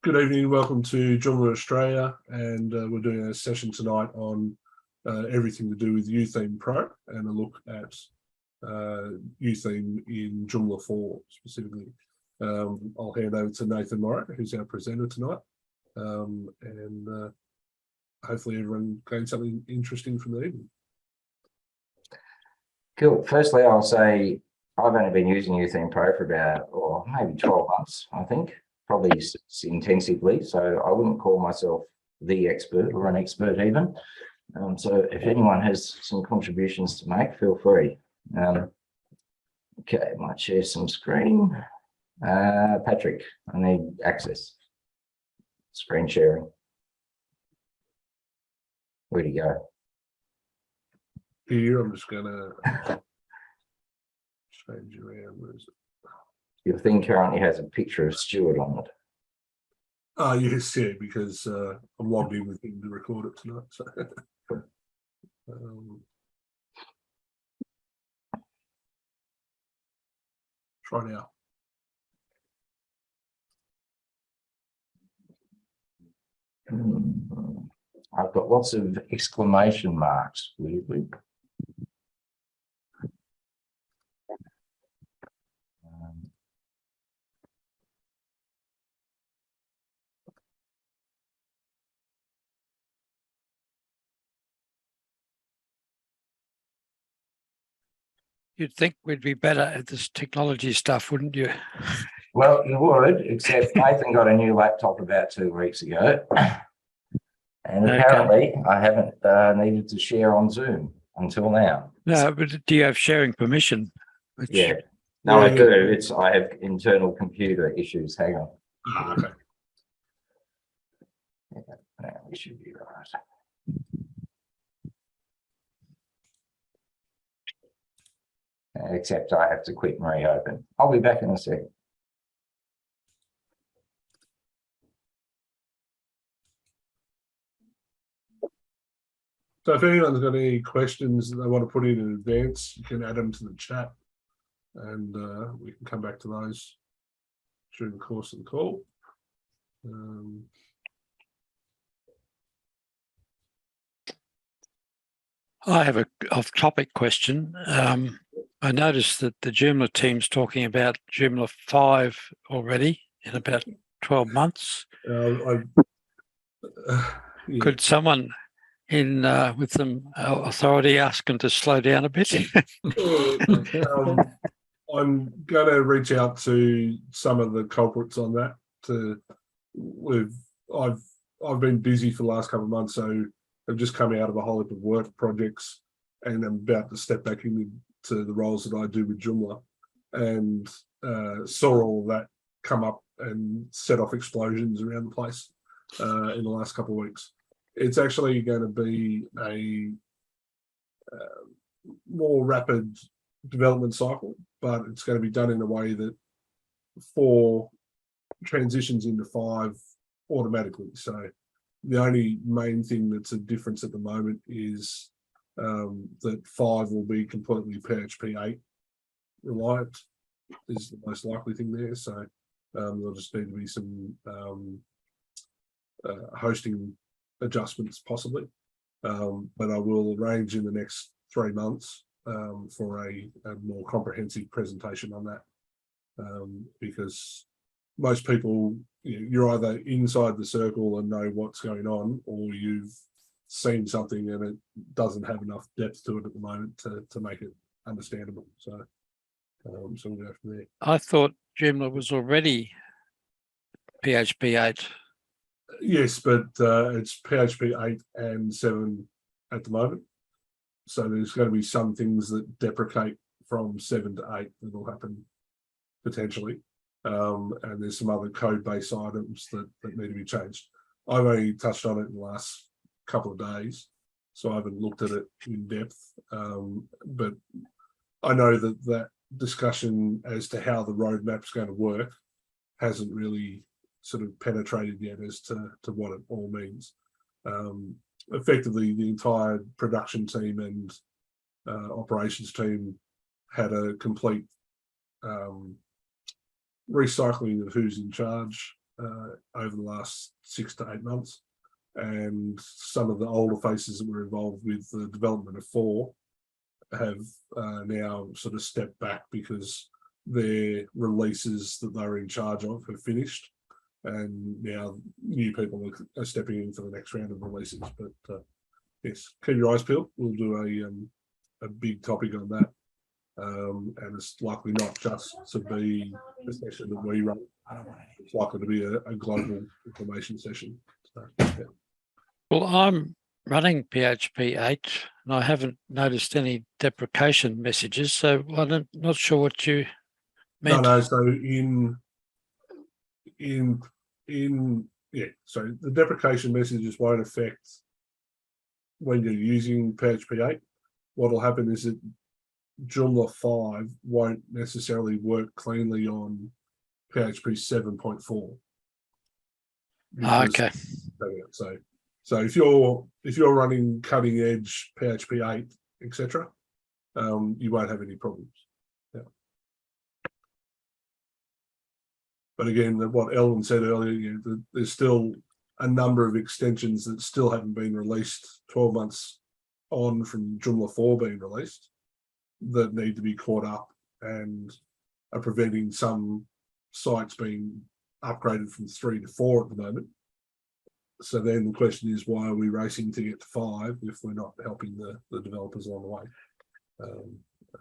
Good evening, welcome to Joomla Australia, and we're doing a session tonight on everything to do with UTheme Pro and a look at UTheme in Joomla 4 specifically. I'll hand over to Nathan Morrow, who's our presenter tonight, and hopefully everyone gained something interesting from the evening. Cool. Firstly, I'll say I've only been using UTheme Pro for about, or maybe 12 months, I think, probably intensively. So I wouldn't call myself the expert or an expert even. So if anyone has some contributions to make, feel free. Okay, I might share some screen. Patrick, I need access. Screen sharing. Where'd he go? Here, I'm just going to change around. Where is it? Your thing currently has a picture of Stuart on it. Yes, yeah, because I'm logged in with him to record it tonight. So, try now. I've got lots of exclamation marks, weirdly. You'd think we'd be better at this technology stuff, wouldn't you? Well, you would, except Nathan got a new laptop about 2 weeks ago. And apparently I haven't needed to share on Zoom until now. No, but do you have sharing permission? Yeah. No, I do. I have internal computer issues. Hang on. Okay. Yeah, now we should be right. Except I have to quit and reopen. I'll be back in a sec. So if anyone's got any questions that they want to put in advance, you can add them to the chat, and we can come back to those during the course of the call. I have a off-topic question. I noticed that the Joomla team's talking about Joomla 5 already in about 12 months. Yeah. Could someone in with some authority ask them to slow down a bit? I'm going to reach out to some of the culprits on that. I've been busy for the last couple of months, so I've just come out of a whole heap of work projects, and I'm about to step back into the roles that I do with Joomla, and saw all of that come up and set off explosions around the place in the last couple of weeks. It's actually going to be a more rapid development cycle, but it's going to be done in a way that 4 transitions into 5 automatically. So the only main thing that's a difference at the moment is that 5 will be completely PHP 8 reliant, is the most likely thing there. So there'll just need to be some hosting adjustments possibly, but I will arrange in the next 3 months for a more comprehensive presentation on that, because most people, you're either inside the circle and know what's going on, or you've seen something and it doesn't have enough depth to it at the moment to make it understandable. So we'll go from there. I thought Joomla was already PHP 8. Yes, but it's PHP 8 and 7 at the moment. So there's going to be some things that deprecate from 7 to 8 that will happen potentially. And there's some other code-based items that need to be changed. I've only touched on it in the last couple of days, so I haven't looked at it in depth. But I know that discussion as to how the roadmap's going to work hasn't really sort of penetrated yet as to what it all means. Effectively, the entire production team and operations team had a complete recycling of who's in charge over the last 6 to 8 months. And some of the older faces that were involved with the development of 4 have now sort of stepped back because their releases that they were in charge of have finished. And now new people are stepping in for the next round of releases. But yes, keep your eyes peeled. We'll do a big topic on that. And it's likely not just to be a session that we run. It's likely to be a global information session. So, yeah. Well, I'm running PHP 8 and I haven't noticed any deprecation messages, so I'm not sure what you meant. No. So so the deprecation messages won't affect when you're using PHP 8. What will happen is that Joomla 5 won't necessarily work cleanly on PHP 7.4. Okay. So if you're running cutting edge PHP 8, etc., you won't have any problems. Yeah. But again, what Ellen said earlier, there's still a number of extensions that still haven't been released 12 months on from Joomla 4 being released that need to be caught up and are preventing some sites being upgraded from 3 to 4 at the moment. So then the question is, why are we racing to get to 5 if we're not helping the developers along the way?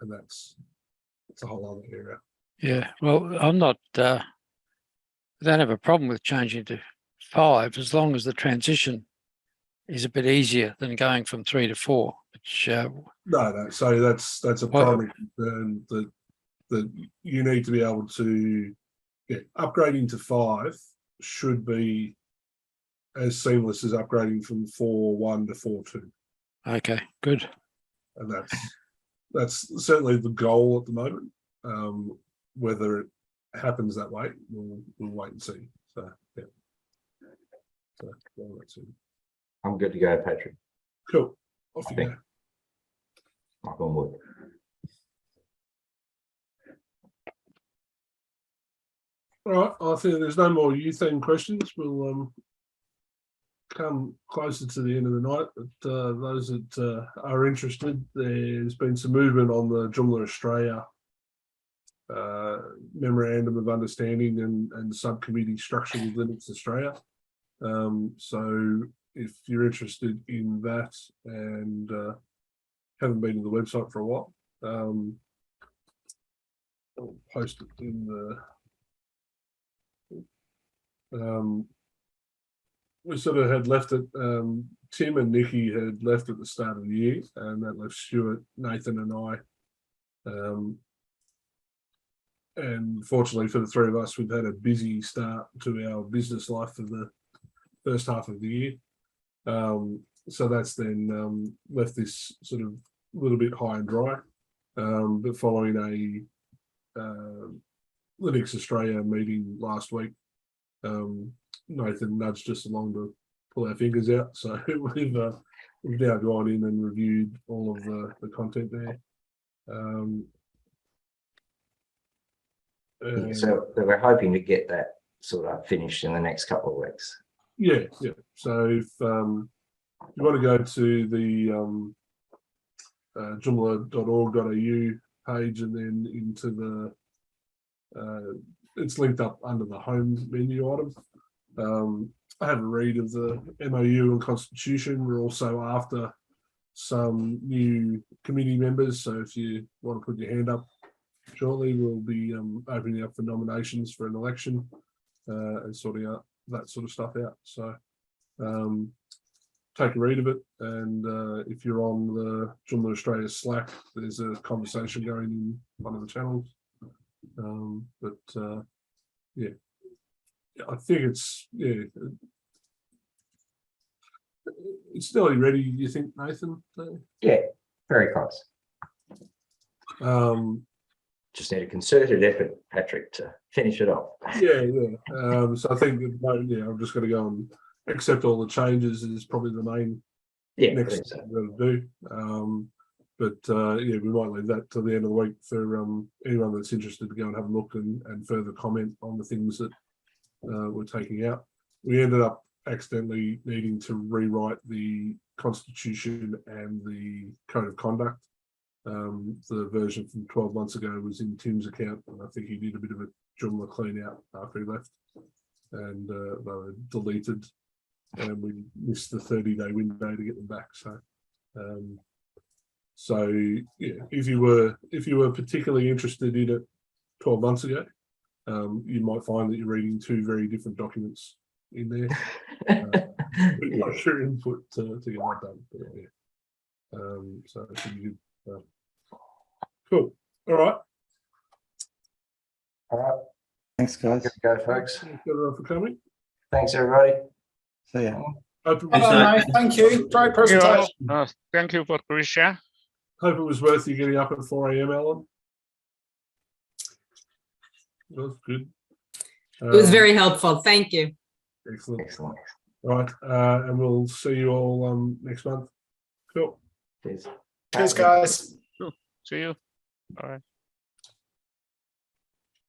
And that's a whole other area. Yeah, well, I'm not, I don't have a problem with changing to 5 as long as the transition is a bit easier than going from 3 to 4, which No. So that's a primary concern that you need to be able to upgrading to 5 should be as seamless as upgrading from 4.1 to 4.2. Okay, good. And that's certainly the goal at the moment. Whether it happens that way, we'll wait and see. So yeah. So we'll wait and see. I'm good to go, Patrick. Cool. Off you go. Knock on wood. All right. I think there's no more youth-themed questions. We'll come closer to the end of the night. But those that are interested, there's been some movement on the Joomla Australia memorandum of understanding and subcommittee structure with Linux Australia. So if you're interested in that and haven't been to the website for a while, I'll post it in the we sort of had left it, Tim and Nikki had left at the start of the year, and that left Stuart, Nathan and I. And fortunately for the three of us, we've had a busy start to our business life for the first half of the year. So that's then left this sort of little bit high and dry. But following a Linux Australia meeting last week, Nathan nudged us along to pull our fingers out. So we've now gone in and reviewed all of the content there. So we're hoping to get that sort of finished in the next couple of weeks. Yeah. So if you want to go to the joomla.org.au page and then into the it's linked up under the home menu item. I have a read of the MOU and Constitution. We're also after some new committee members, so if you want to put your hand up shortly, we'll be opening up for nominations for an election and sorting out that sort of stuff out. So take a read of it, and if you're on the Joomla Australia Slack, there's a conversation going in one of the channels. Yeah, I think it's it's nearly ready. You think, Nathan? Yeah, very close. Just need a concerted effort, Patrick, to finish it off. Yeah. So I think at the moment, I'm just going to go and accept all the changes is probably the main next thing we're going to do. We might leave that till the end of the week for anyone that's interested to go and have a look and further comment on the things that were taking out. We ended up accidentally needing to rewrite the Constitution and the Code of Conduct. The version from 12 months ago was in Tim's account, and I think he did a bit of a Joomla clean out after he left, and they were deleted, and we missed the 30-day window to get them back. So yeah, if you were particularly interested in it 12 months ago, you might find that you're reading two very different documents in there. With your input to get that done. But, yeah. So it should be good. Cool. All right. All right. Thanks, guys. Good to go, folks. Thanks everyone for coming. Thanks, everybody. See ya. Hope it Hello, was, mate. Thank you. Great presentation. Thank you, Patricia. hope it was worth you getting up at 4 a.m, Alan. That was good. It was very helpful. Thank you. Excellent. Excellent. Right. And we'll see you all next month. Cool. Cheers. Cheers, guys. See you. All right.